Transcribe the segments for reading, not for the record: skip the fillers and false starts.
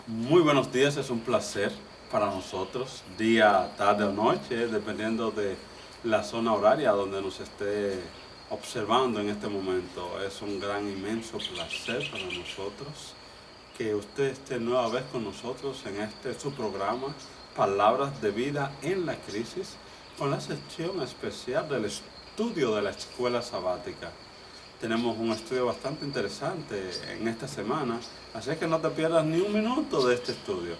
Muy buenos días, es un placer para nosotros, día, tarde o noche, dependiendo de la zona horaria donde nos esté observando en este momento. Es un gran, inmenso placer para nosotros que usted esté nueva vez con nosotros en su programa, Palabras de Vida en la Crisis, con la sección especial del estudio de la escuela sabática. Tenemos un estudio bastante interesante en esta semana, así que no te pierdas ni un minuto de este estudio.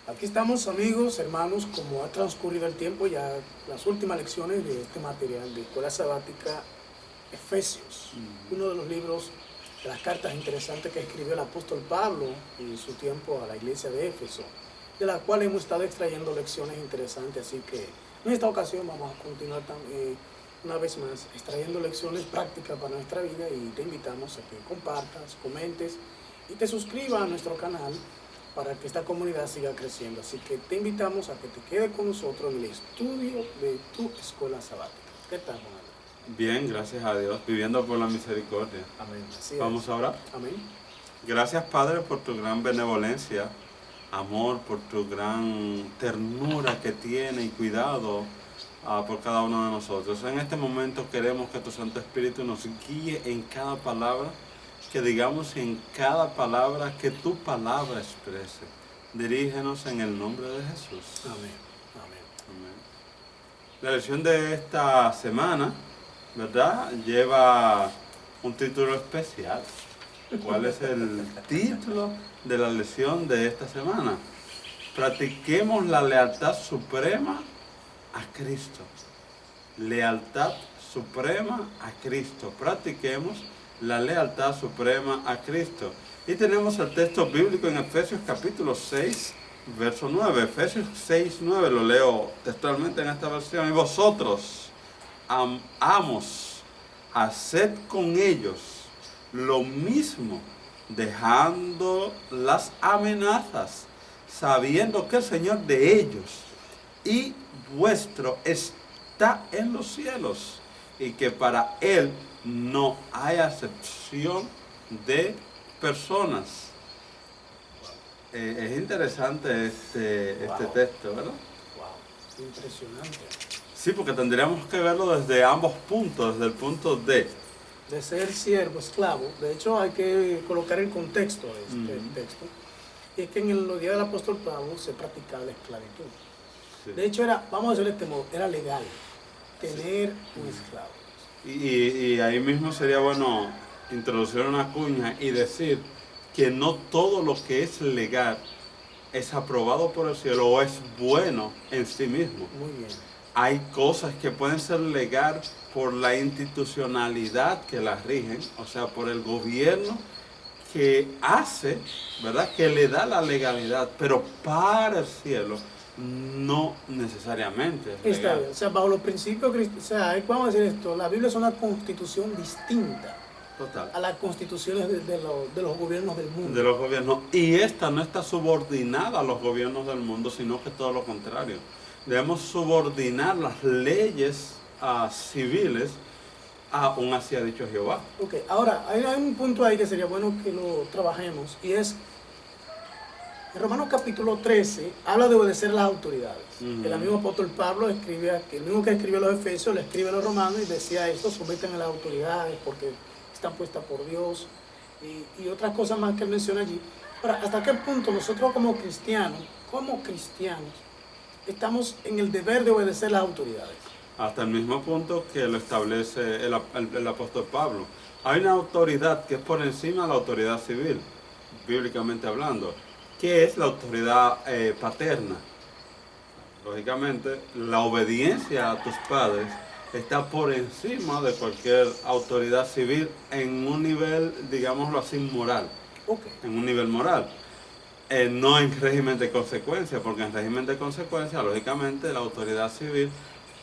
Aquí estamos, amigos, hermanos, como ha transcurrido el tiempo, ya las últimas lecciones de este material de Escuela Sabática, Efesios, uno de los libros, de las cartas interesantes que escribió el apóstol Pablo en su tiempo a la iglesia de Éfeso, de la cual hemos estado extrayendo lecciones interesantes, así que en esta ocasión vamos a continuar también, una vez más, extrayendo lecciones prácticas para nuestra vida y te invitamos a que compartas, comentes y te suscribas a nuestro canal para que esta comunidad siga creciendo. Así que te invitamos a que te quedes con nosotros en el estudio de tu escuela sabática. ¿Qué tal, Juan? Bien, gracias a Dios, viviendo por la misericordia. Amén. Así Vamos es. a orar. Amén. Gracias, Padre, por tu gran benevolencia, amor, por tu gran ternura que tiene y cuidado por cada uno de nosotros. En este momento queremos que tu Santo Espíritu nos guíe en cada palabra, que digamos en cada palabra que tu palabra exprese. Dirígenos en el nombre de Jesús. Amén. Amén. Amén. La lección de esta semana, ¿verdad?, lleva un título especial. ¿Cuál es el título de la lección de esta semana? Practiquemos la lealtad suprema a Cristo. Lealtad suprema a Cristo. Practiquemos la lealtad suprema a Cristo. Y tenemos el texto bíblico en Efesios capítulo 6, verso 9. Efesios 6, 9, lo leo textualmente en esta versión. Y vosotros, amos, haced con ellos lo mismo, dejando las amenazas, sabiendo que el Señor de ellos y vuestro está en los cielos, y que para Él no hay acepción de personas. Es interesante este texto, ¿verdad? Wow, impresionante. Sí, porque tendríamos que verlo desde ambos puntos, desde el punto de ser siervo, esclavo. De hecho, hay que colocar el contexto de este texto. Y es que en los días del apóstol Pablo se practicaba la esclavitud. Sí. De hecho, vamos a decirlo de este modo, era legal tener un esclavo. Y ahí mismo sería bueno introducir una cuña y decir que no todo lo que es legal es aprobado por el cielo o es bueno en sí mismo. Muy bien. Hay cosas que pueden ser legal por la institucionalidad que las rigen, o sea, por el gobierno que hace, ¿verdad?, que le da la legalidad, pero para el cielo no necesariamente es Está legal. bien. O sea, bajo los principios cristianos, o sea, vamos a decir esto, la Biblia es una constitución distinta Total. a las constituciones de los gobiernos del mundo. De los gobiernos. Y esta no está subordinada a los gobiernos del mundo, sino que todo lo contrario. Debemos subordinar las leyes civiles aún así ha dicho Jehová. Ok, ahora, hay un punto ahí que sería bueno que lo trabajemos, y es, en Romanos capítulo 13, habla de obedecer las autoridades. El mismo apóstol Pablo escribe, el mismo que escribió a los Efesios, le escribe a los Romanos y decía esto: someten a las autoridades porque están puestas por Dios, y otras cosas más que él menciona allí. Ahora, ¿hasta qué punto nosotros como cristianos, estamos en el deber de obedecer las autoridades? hasta el mismo punto que lo establece el apóstol Pablo. Hay una autoridad que es por encima de la autoridad civil, bíblicamente hablando, que es la autoridad paterna. Lógicamente, la obediencia a tus padres está por encima de cualquier autoridad civil en un nivel, digámoslo así, moral. Okay. En un nivel moral. No en régimen de consecuencia, porque en régimen de consecuencia, lógicamente, la autoridad civil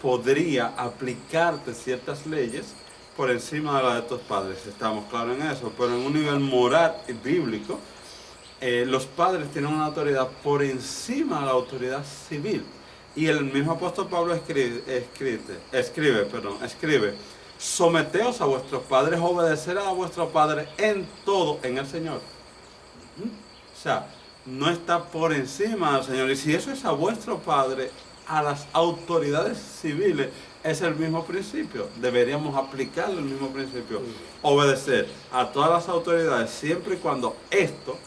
podría aplicarte ciertas leyes por encima de la de tus padres. Estamos claros en eso, pero en un nivel moral y bíblico, los padres tienen una autoridad por encima de la autoridad civil. Y el mismo apóstol Pablo escribe, someteos a vuestros padres, obedecer a vuestros padres en todo en el Señor. O sea, no está por encima del Señor. Y si eso es a vuestro padre, a las autoridades civiles, es el mismo principio. Deberíamos aplicarle el mismo principio. Obedecer a todas las autoridades siempre y cuando esto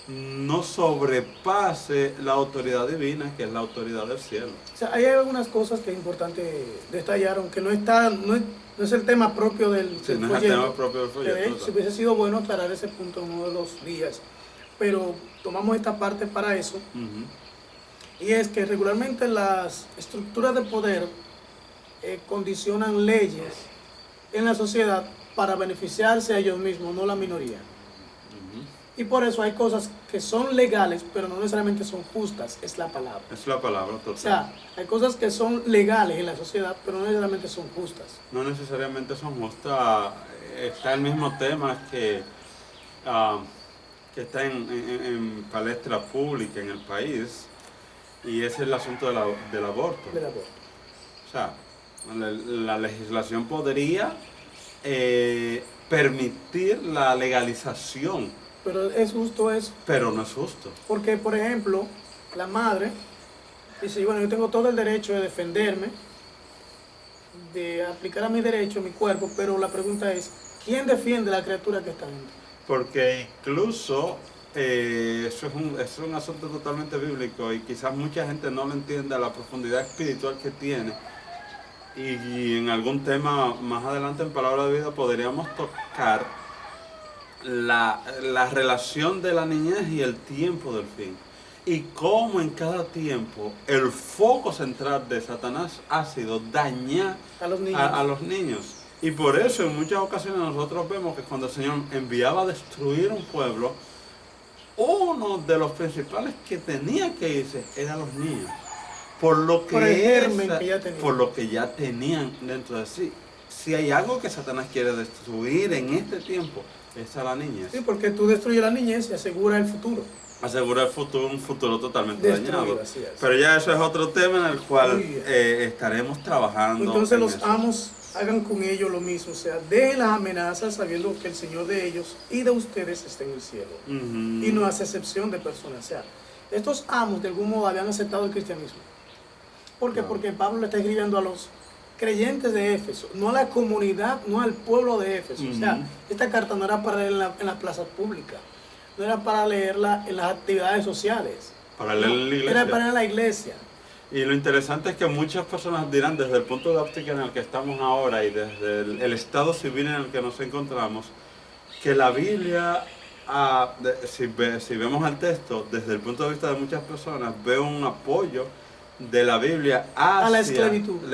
no sobrepase la autoridad divina, que es la autoridad del cielo. O sea, hay algunas cosas que es importante detallar, aunque no es el tema propio del Sí, no folleto. es el tema propio del folleto. Si hubiese sido bueno aclarar ese punto en uno de los días, pero tomamos esta parte para eso. Y es que regularmente las estructuras de poder condicionan leyes en la sociedad para beneficiarse a ellos mismos, no la minoría. Y por eso hay cosas que son legales, pero no necesariamente son justas, es la palabra. Es la palabra total. O sea, hay cosas que son legales en la sociedad, pero no necesariamente son justas. No necesariamente son justas. Está el mismo tema que está en palestra pública en el país, y es el asunto del aborto. Del aborto. O sea, la legislación podría permitir la legalización, Pero es justo eso. pero no es justo. Porque, por ejemplo, la madre dice, bueno, yo tengo todo el derecho de defenderme, de aplicar a mi derecho, a mi cuerpo, pero la pregunta es, ¿quién defiende a la criatura que está dentro? Porque incluso eso es un asunto totalmente bíblico, y quizás mucha gente no lo entienda, la profundidad espiritual que tiene. Y en algún tema más adelante en Palabra de Vida podríamos tocar la relación de la niñez y el tiempo del fin. Y cómo en cada tiempo el foco central de Satanás ha sido dañar A los niños. a los niños. Y por eso en muchas ocasiones nosotros vemos que cuando el Señor enviaba a destruir un pueblo, uno de los principales que tenía que irse eran los niños. Por lo que, por lo que ya tenían dentro de sí. Si hay algo que Satanás quiere destruir en este tiempo, es a la niñez. Sí, porque tú destruyes la niñez y asegura el futuro. Asegura el futuro, un futuro totalmente dañado. Así es. Pero ya eso es otro tema en el cual estaremos trabajando. Entonces los amos hagan con ellos lo mismo, o sea, dejen las amenazas sabiendo que el Señor de ellos y de ustedes está en el cielo. Y no hace excepción de personas. O sea, estos amos de algún modo habían aceptado el cristianismo. ¿Por qué? Claro. Porque Pablo le está escribiendo a los creyentes de Éfeso, no a la comunidad, no al pueblo de Éfeso. O sea, esta carta no era para leerla en las plazas públicas, no era para leerla en las actividades sociales. Para leer en la iglesia. Era para leer en la iglesia. Y lo interesante es que muchas personas dirán, desde el punto de óptica en el que estamos ahora y desde el estado civil en el que nos encontramos, que la Biblia, si vemos el texto, desde el punto de vista de muchas personas, ve un apoyo de la Biblia hacia a la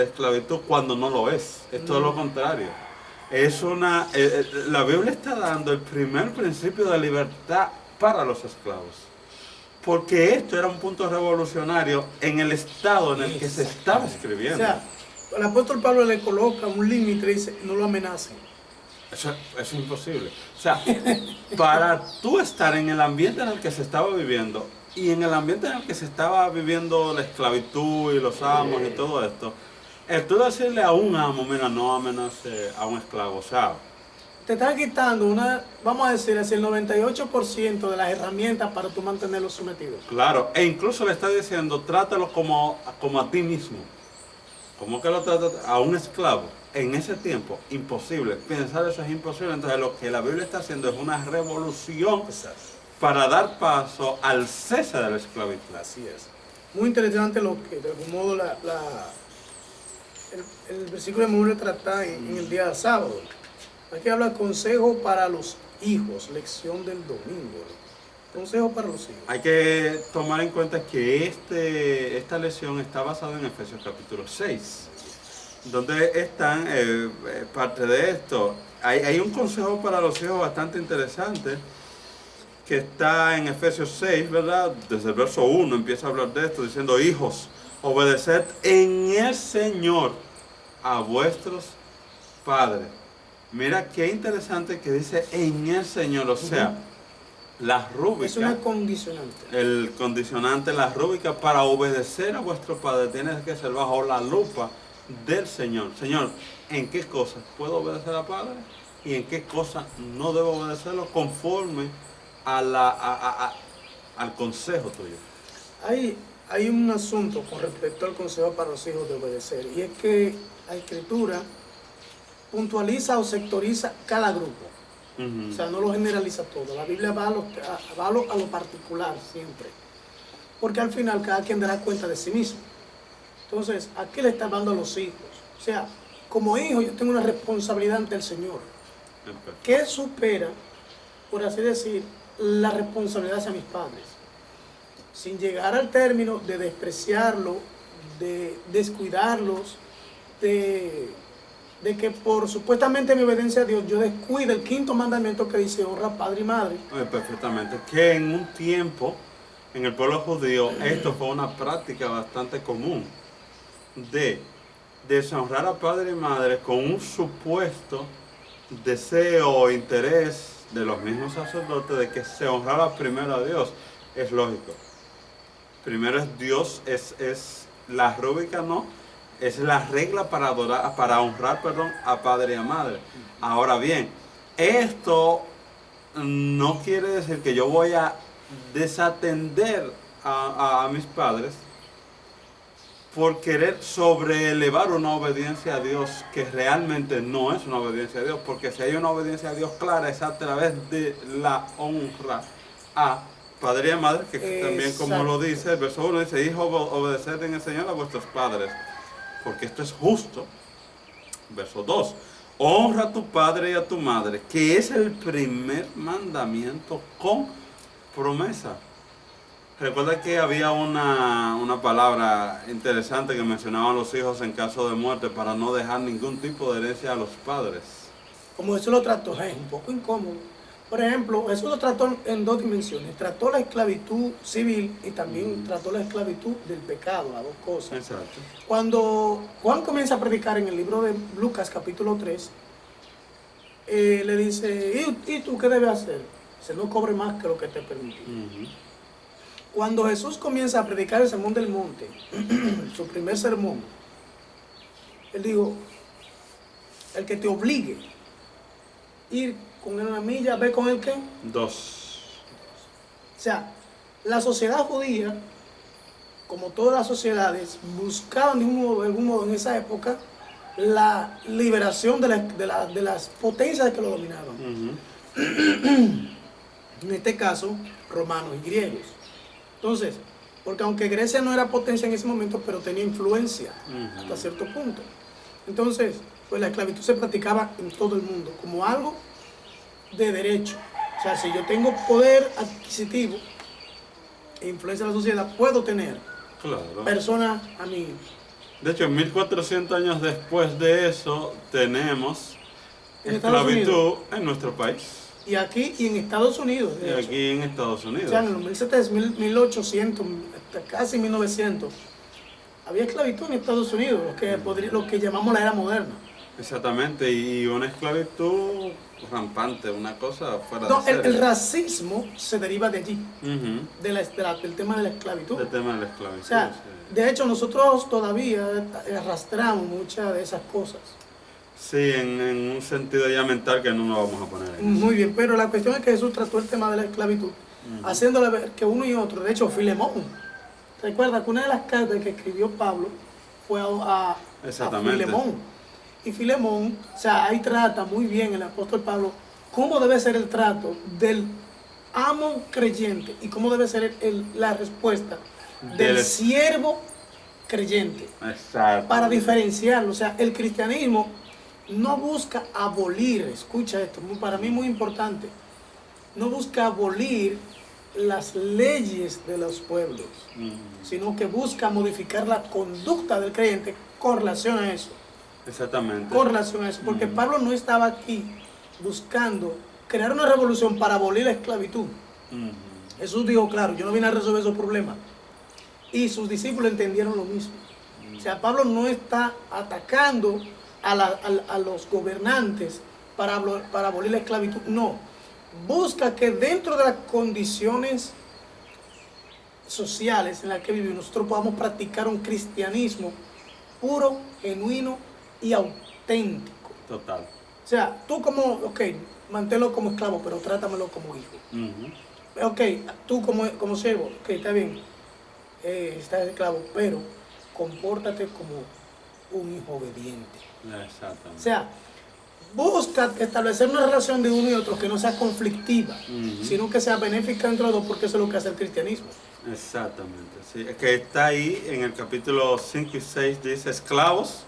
esclavitud, cuando no lo es. Es todo lo contrario. La Biblia está dando el primer principio de libertad para los esclavos. Porque esto era un punto revolucionario en el estado en el que se estaba escribiendo. O sea, el apóstol Pablo le coloca un límite y dice, no lo amenacen. Eso es imposible. O sea, para tú estar en el ambiente en el que se estaba viviendo y en el ambiente en el que se estaba viviendo la esclavitud y los amos y todo esto, tú decirle a un amo, mira, no amenace a un esclavo, o sea, te están quitando vamos a decir, así el 98% de las herramientas para tú mantenerlos sometidos. Claro, e incluso le está diciendo, trátalo como a ti mismo. ¿Cómo que lo trata a un esclavo? En ese tiempo, imposible. Pensar eso es imposible. Entonces lo que la Biblia está haciendo es una revolución para dar paso al cese de la esclavitud. Así es. Muy interesante lo que de algún modo el versículo de memoria trata en el día sábado. Aquí habla consejo para los hijos, lección del domingo. Consejo para los hijos. Hay que tomar en cuenta que esta lección está basada en Efesios capítulo 6, donde están parte de esto. Hay un consejo para los hijos bastante interesante que está en Efesios 6, ¿verdad? Desde el verso 1 empieza a hablar de esto, diciendo: hijos, obedeced en el Señor a vuestros padres. Mira qué interesante que dice en el Señor, o sea, la rúbrica. Es una condicionante. El condicionante, la rúbrica para obedecer a vuestro padre tiene que ser bajo la lupa del Señor. Señor, ¿en qué cosas puedo obedecer al Padre? ¿Y en qué cosas no debo obedecerlo conforme al consejo tuyo? Hay un asunto con respecto al consejo para los hijos de obedecer, y es que la Escritura puntualiza o sectoriza cada grupo. O sea, no lo generaliza todo. La Biblia va a lo particular siempre. Porque al final cada quien dará cuenta de sí mismo. Entonces, ¿a qué le está dando a los hijos? O sea, como hijo yo tengo una responsabilidad ante el Señor. ¿Qué supera, por así decir, la responsabilidad hacia mis padres? Sin llegar al término de despreciarlo, de descuidarlos, de que por supuestamente mi obediencia a Dios yo descuide el quinto mandamiento que dice honra padre y madre. Perfectamente. Que en un tiempo, en el pueblo judío, esto fue una práctica bastante común de deshonrar a padre y madre con un supuesto deseo o interés de los mismos sacerdotes de que se honrara primero a Dios. Es lógico. Primero es Dios, es la rúbrica, ¿no? Es la regla para adorar, para honrar, a padre y a madre. Ahora bien, esto no quiere decir que yo voy a desatender a mis padres por querer sobreelevar una obediencia a Dios que realmente no es una obediencia a Dios, porque si hay una obediencia a Dios clara es a través de la honra a padre y a madre, que también, como lo dice el verso 1, dice: hijos, obedeced en el Señor a vuestros padres, porque esto es justo. Verso 2, honra a tu padre y a tu madre, que es el primer mandamiento con promesa. Recuerda que había una palabra interesante que mencionaban los hijos en caso de muerte para no dejar ningún tipo de herencia a los padres. Como eso lo trató, es un poco incómodo. Por ejemplo, eso lo trató en dos dimensiones. Trató la esclavitud civil y también trató la esclavitud del pecado, las dos cosas. Exacto. Cuando Juan comienza a predicar en el libro de Lucas capítulo 3, le dice: ¿Y tú qué debes hacer? Dice: no cobre más que lo que te permite. Cuando Jesús comienza a predicar el sermón del monte, su primer sermón, él dijo: el que te obligue a ir con él una milla, ve con él ¿qué? 2. O sea, la sociedad judía, como todas las sociedades, buscaban de algún modo en esa época la liberación de las potencias que lo dominaban. En este caso, romanos y griegos. Entonces, porque aunque Grecia no era potencia en ese momento, pero tenía influencia hasta cierto punto. Entonces, pues la esclavitud se practicaba en todo el mundo como algo de derecho. O sea, si yo tengo poder adquisitivo e influencia en la sociedad, puedo tener personas a mí. De hecho, 1400 años después de eso, tenemos esclavitud en nuestro país. Y aquí y en Estados Unidos. Y aquí en Estados Unidos. O sea, en los 1700, 1800, casi 1900, había esclavitud en Estados Unidos, lo que llamamos la era moderna. Exactamente, y una esclavitud rampante, una cosa fuera de serie. El racismo se deriva de allí, del tema de la esclavitud. Del tema de la esclavitud. O sea, de hecho, nosotros todavía arrastramos muchas de esas cosas. Sí, en un sentido ya mental que no nos vamos a poner en Muy bien, pero la cuestión es que Jesús trató el tema de la esclavitud, haciéndole ver que uno y otro, de hecho, Filemón, recuerda que una de las cartas que escribió Pablo fue a Filemón. Y Filemón, o sea, ahí trata muy bien el apóstol Pablo cómo debe ser el trato del amo creyente y cómo debe ser la respuesta del siervo creyente. Exacto. Para diferenciarlo. O sea, el cristianismo no busca abolir, escucha esto, para mí muy importante, no busca abolir las leyes de los pueblos, sino que busca modificar la conducta del creyente con relación a eso. Exactamente. Con relación a eso, porque Pablo no estaba aquí buscando crear una revolución para abolir la esclavitud. Jesús dijo, claro, yo no vine a resolver esos problemas. Y sus discípulos entendieron lo mismo. O sea, Pablo no está atacando a los gobernantes para abolir la esclavitud, no. Busca que dentro de las condiciones sociales en las que vivimos, nosotros podamos practicar un cristianismo puro, genuino y auténtico. Total. O sea, tú manténlo como esclavo, pero trátamelo como hijo. Ok, tú como siervo, ok, está bien, estás esclavo, pero compórtate como un hijo obediente. Exactamente. O sea, busca establecer una relación de uno y otro que no sea conflictiva, sino que sea benéfica entre los dos, porque eso es lo que hace el cristianismo. Exactamente, sí. Es que está ahí en el capítulo 5 y 6, dice, esclavos,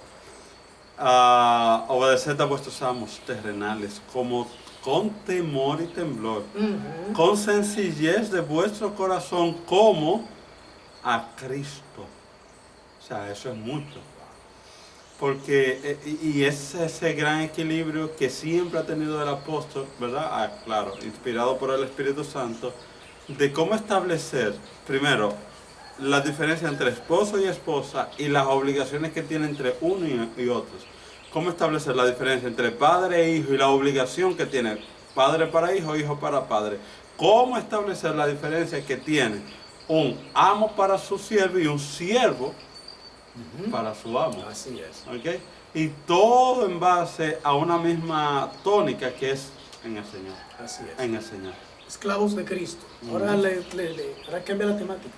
obedeced a vuestros amos terrenales, como con temor y temblor, con sencillez de vuestro corazón, como a Cristo. O sea, eso es mucho. Porque, y es ese gran equilibrio que siempre ha tenido el apóstol, ¿verdad? Claro, inspirado por el Espíritu Santo, de cómo establecer, primero, la diferencia entre esposo y esposa y las obligaciones que tiene entre uno y otros. Cómo establecer la diferencia entre padre e hijo y la obligación que tiene padre para hijo, hijo para padre. Cómo establecer la diferencia que tiene un amo para su siervo y un siervo para su amo. Así es. ¿Okay? Y todo en base a una misma tónica que es en el Señor. Así es. En el Señor. Esclavos de Cristo. Ahora ahora cambia la temática.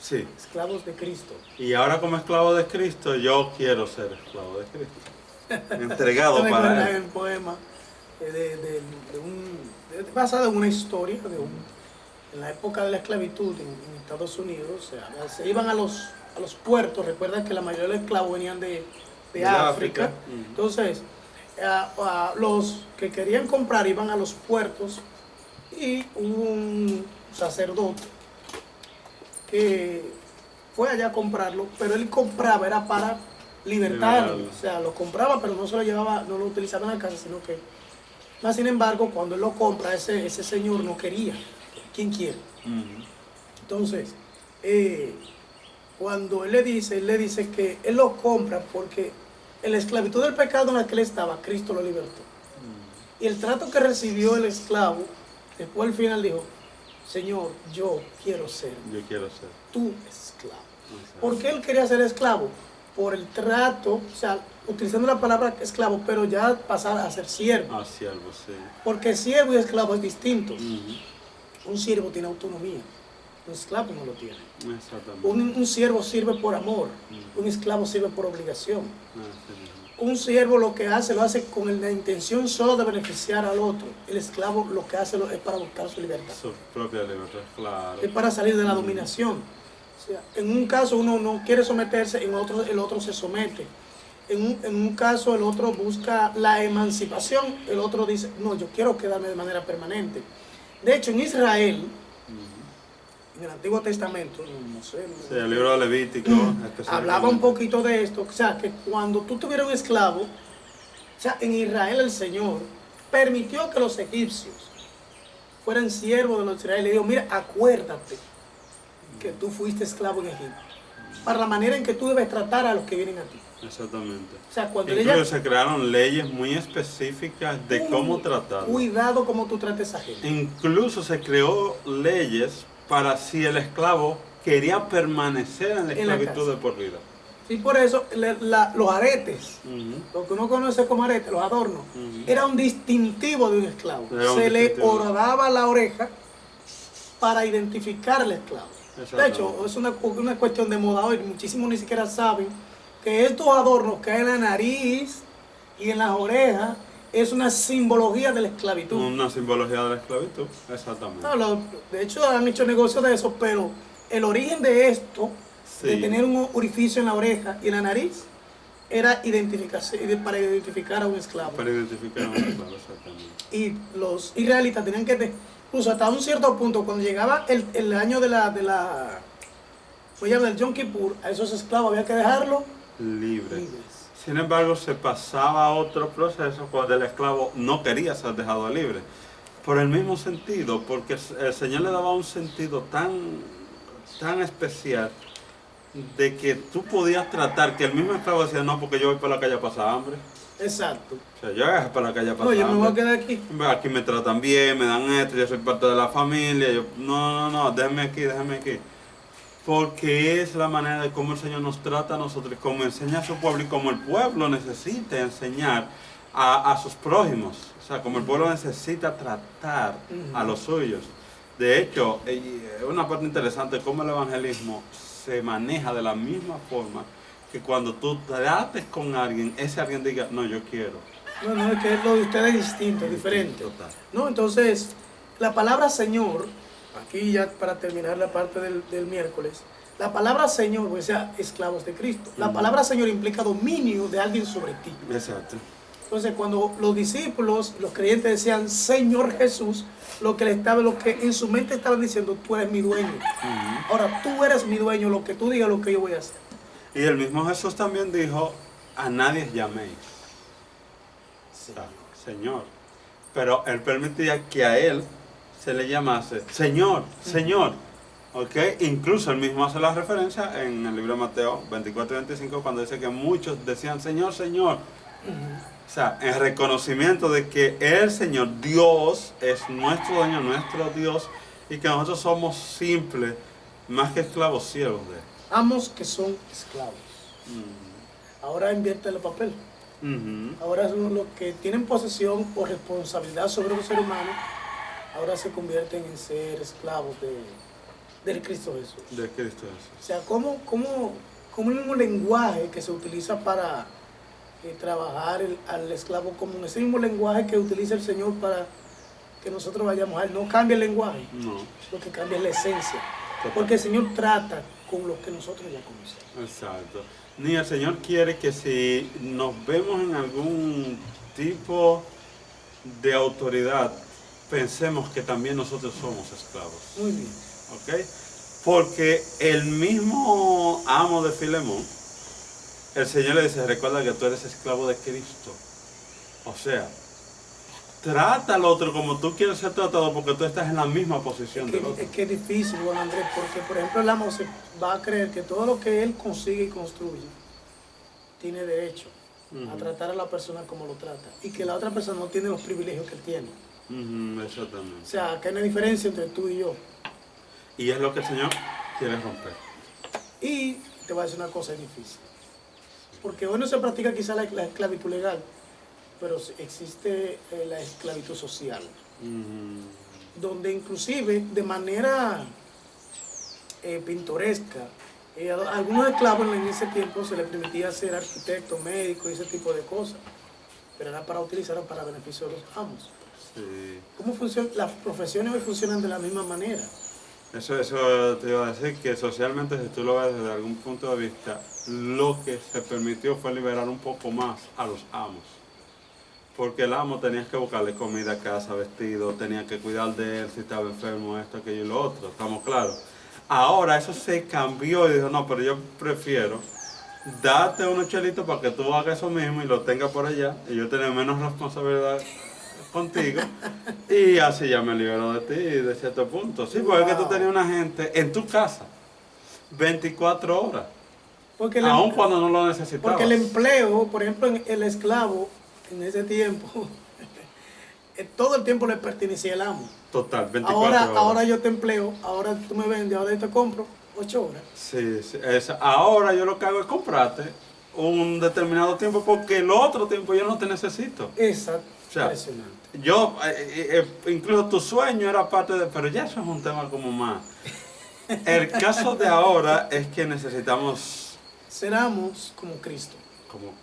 Sí. Esclavos de Cristo. Y ahora como esclavo de Cristo, yo quiero ser esclavo de Cristo. Entregado para Él. Un poema basado en una historia en la época de la esclavitud en Estados Unidos. O sea, se iban a los puertos. Recuerden que la mayoría de los esclavos venían de África. Entonces, los que querían comprar iban a los puertos y hubo un sacerdote que fue allá a comprarlo, pero él compraba, era para libertarlo. O sea, lo compraba, pero no se lo llevaba, no lo utilizaba en la casa, sino que, más sin embargo, cuando él lo compra, ese señor no quería. ¿Quién quiere? Entonces, cuando él le dice que él lo compra porque en la esclavitud del pecado en la que él estaba, Cristo lo libertó. Y el trato que recibió el esclavo, después al final dijo, Señor, yo quiero ser tu esclavo. ¿Por qué él quería ser esclavo? Por el trato, o sea, utilizando la palabra esclavo, pero ya pasar a ser siervo. Siervo, sí. Porque siervo y esclavo es distinto. Un siervo tiene autonomía, un esclavo no lo tiene. Exactamente. Un siervo sirve por amor, un esclavo sirve por obligación. Un siervo lo hace con la intención solo de beneficiar al otro. El esclavo lo que hace es para buscar su libertad. Su propia libertad, claro. Es para salir de la dominación. O sea, en un caso uno no quiere someterse, en otro el otro se somete. En un caso el otro busca la emancipación, el otro dice, no, yo quiero quedarme de manera permanente. De hecho, en Israel, en el Antiguo Testamento, no sé, sí, el libro de Levítico, hablaba un poquito de esto, o sea, que cuando tú tuvieras un esclavo, o sea, en Israel el Señor permitió que los egipcios fueran siervos de los israelíes. Le dijo, mira, acuérdate que tú fuiste esclavo en Egipto, para la manera en que tú debes tratar a los que vienen a ti. Exactamente. O sea, cuando incluso se crearon leyes muy específicas de cómo tratar. Cuidado como tú trates a gente. Incluso se creó leyes para si el esclavo quería permanecer en la esclavitud de por vida. Y por eso los aretes, lo que uno conoce como aretes, los adornos, era un distintivo de un esclavo. Se le horadaba la oreja para identificar al esclavo. De hecho, es una cuestión de moda hoy. Muchísimos ni siquiera saben que estos adornos que hay en la nariz y en las orejas es una simbología de la esclavitud. Una simbología de la esclavitud, exactamente. No, de hecho han hecho negocio de eso, pero el origen de esto de Sí. tener un orificio en la oreja y en la nariz, era para identificar a un esclavo. Para identificar a un esclavo, exactamente. Y los israelitas tenían que, incluso hasta un cierto punto, cuando llegaba el año voy a hablar del Yom Kippur, a esos esclavos había que dejarlos Libre. libres. Sin embargo, se pasaba a otro proceso cuando el esclavo no quería ser dejado libre. Por el mismo sentido, porque el Señor le daba un sentido tan especial de que tú podías tratar, que el mismo esclavo decía, no, porque yo voy para la calle a pasar hambre. Exacto. O sea, yo voy para la calle a pasar No, yo me voy a hambre. quedar aquí. Aquí me tratan bien, me dan esto, yo soy parte de la familia. No, déjeme aquí. Porque es la manera de cómo el Señor nos trata a nosotros, cómo enseña a su pueblo y cómo el pueblo necesita enseñar a sus prójimos. O sea, como el pueblo necesita tratar a los suyos. De hecho, una parte interesante es cómo el evangelismo se maneja de la misma forma que cuando tú trates con alguien, ese alguien diga, no, yo quiero. No, es que lo de ustedes es distinto, es diferente. Total. No, entonces, la palabra Señor, aquí ya para terminar la parte del miércoles, la palabra Señor, o sea, esclavos de Cristo. La palabra Señor implica dominio de alguien sobre ti. Exacto. Entonces, cuando los discípulos, los creyentes decían Señor Jesús, lo que en su mente estaban diciendo, tú eres mi dueño. Ahora, tú eres mi dueño, lo que tú digas, lo que yo voy a hacer. Y el mismo Jesús también dijo, a nadie llaméis. Sí. O sea, Señor. Pero él permitía que a él se le llamase Señor, Señor. ¿Ok? Incluso él mismo hace la referencia en el libro de Mateo 24 y 25 cuando dice que muchos decían Señor, Señor. O sea, en reconocimiento de que el Señor, Dios, es nuestro dueño, nuestro Dios, y que nosotros somos simples, más que esclavos, siervos de él. Amos que son esclavos. Ahora invierte el papel. Ahora son los que tienen posesión o responsabilidad sobre un ser humano, ahora se convierten en ser esclavos del Cristo Jesús. De Cristo Jesús. O sea, como el mismo lenguaje que se utiliza para trabajar al esclavo común, ese mismo lenguaje que utiliza el Señor para que nosotros vayamos a Él, no cambia el lenguaje, No. lo que cambia es la esencia. Total. Porque el Señor trata con los que nosotros ya conocemos. Exacto. Ni el Señor quiere que si nos vemos en algún tipo de autoridad, pensemos que también nosotros somos esclavos. Muy bien. ¿Ok? Porque el mismo amo de Filemón, el Señor le dice, recuerda que tú eres esclavo de Cristo. O sea, trata al otro como tú quieres ser tratado porque tú estás en la misma posición del otro. Es que es difícil, Juan Andrés, porque por ejemplo el amo se va a creer que todo lo que él consigue y construye tiene derecho a tratar a la persona como lo trata y que la otra persona no tiene los privilegios que él tiene. Exactamente. O sea, que hay una diferencia entre tú y yo. Y es lo que el Señor quiere romper. Y te voy a decir una cosa, es difícil. Porque hoy no se practica quizá la esclavitud legal, pero existe la esclavitud social, donde inclusive de manera pintoresca, a algunos esclavos en ese tiempo se les permitía ser arquitecto, médico y ese tipo de cosas, pero era para utilizarlo para beneficio de los amos. Sí. ¿Cómo funciona? Las profesiones hoy funcionan de la misma manera. Eso te iba a decir que socialmente, si tú lo ves desde algún punto de vista, lo que se permitió fue liberar un poco más a los amos. Porque el amo tenía que buscarle comida, casa, vestido, tenía que cuidar de él si estaba enfermo, esto, aquello y lo otro, estamos claros. Ahora eso se cambió y dijo, no, pero yo prefiero darte unos chelitos para que tú hagas eso mismo y lo tengas por allá y yo tener menos responsabilidad contigo y así ya me libero de ti de cierto punto. Sí, porque es que tú tenías una gente en tu casa 24 horas, Porque aun cuando no lo necesitabas. Porque el empleo, por ejemplo, el esclavo en ese tiempo, todo el tiempo le pertenecía al amo. Total, 24 horas. Ahora yo te empleo, ahora tú me vendes, ahora yo te compro 8 horas. Sí, ahora yo lo que hago es comprarte un determinado tiempo porque el otro tiempo yo no te necesito. Exacto, O sea, impresionante. yo, incluso tu sueño era parte de, pero ya eso es un tema como más. El caso de ahora es que necesitamos Ser amos como Cristo. como,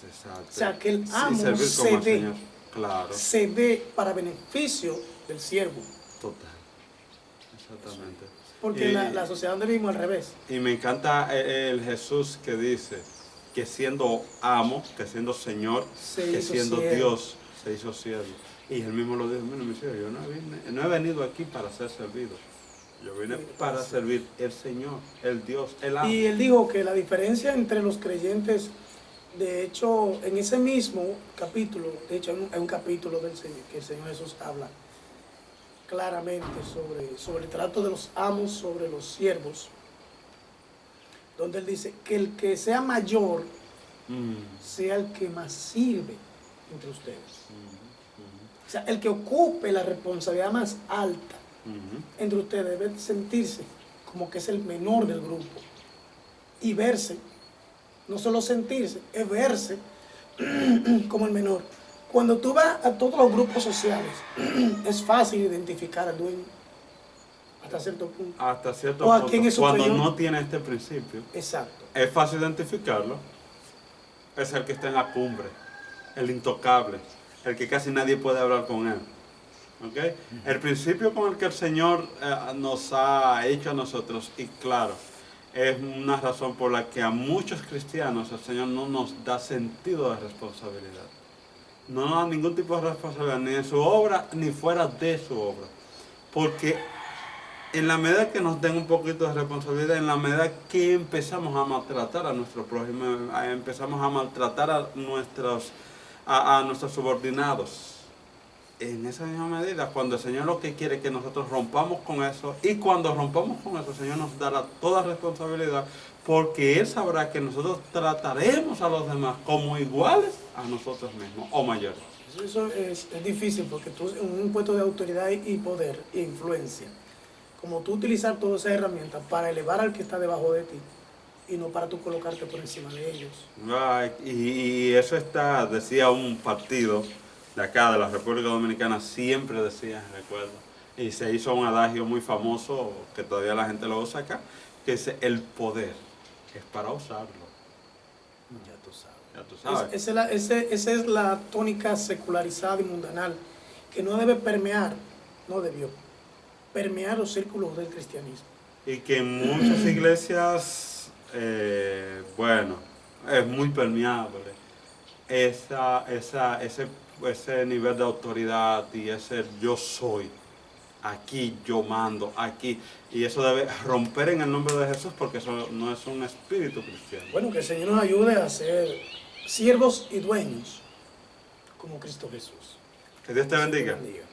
exacto. O sea, que el amo servir como se al ve. Señor. Claro, Se ve para beneficio del siervo. total. Exactamente. Porque Y- la sociedad donde vivimos al revés. Y me encanta el Jesús que dice que siendo amo, que siendo Señor, Se que hizo siendo siervo. Dios, se hizo siervo. Y él mismo lo dijo, mira, mi siervo, yo no he venido aquí para ser servido. Yo vine para servir el Señor, el Dios, el amo. Y él dijo que la diferencia entre los creyentes, de hecho, en ese mismo capítulo, de hecho, hay un capítulo del Señor, que el Señor Jesús habla claramente sobre el trato de los amos sobre los siervos, donde él dice que el que sea mayor sea el que más sirve entre ustedes. O sea, el que ocupe la responsabilidad más alta entre ustedes debe sentirse como que es el menor del grupo y verse, no solo sentirse, es verse como el menor. Cuando tú vas a todos los grupos sociales, es fácil identificar al dueño hasta cierto punto. Hasta cierto O a punto, quien es cuando superior. no tiene este principio, Exacto. es fácil identificarlo. Es el que está en la cumbre, el intocable, el que casi nadie puede hablar con él. ¿Okay? El principio con el que el Señor nos ha hecho a nosotros, y claro, es una razón por la que a muchos cristianos el Señor no nos da sentido de responsabilidad. No nos da ningún tipo de responsabilidad, ni en su obra, ni fuera de su obra. Porque en la medida que nos den un poquito de responsabilidad, en la medida que empezamos a maltratar a nuestro prójimo, empezamos a maltratar a nuestros subordinados, en esa misma medida, cuando el Señor lo que quiere es que nosotros rompamos con eso, y cuando rompamos con eso, el Señor nos dará toda responsabilidad, porque Él sabrá que nosotros trataremos a los demás como iguales a nosotros mismos, o mayores. Eso es difícil porque tú en un puesto de autoridad y poder e influencia, como tú utilizar todas esas herramientas para elevar al que está debajo de ti y no para tú colocarte por encima de ellos. Y eso decía un partido de acá, de la República Dominicana, siempre decía, recuerdo, y se hizo un adagio muy famoso, que todavía la gente lo usa acá, que dice, el poder es para usarlo. Ya tú sabes. Ya tú sabes. Esa es la tónica secularizada y mundanal, que no debe permear, no debió permear los círculos del cristianismo. Y que en muchas iglesias, bueno, es muy permeable ese nivel de autoridad y ese yo soy, aquí yo mando, aquí. Y eso debe romper en el nombre de Jesús, porque eso no es un espíritu cristiano. Bueno, que el Señor nos ayude a ser siervos y dueños como Cristo Jesús. Que Dios te bendiga. Bendiga.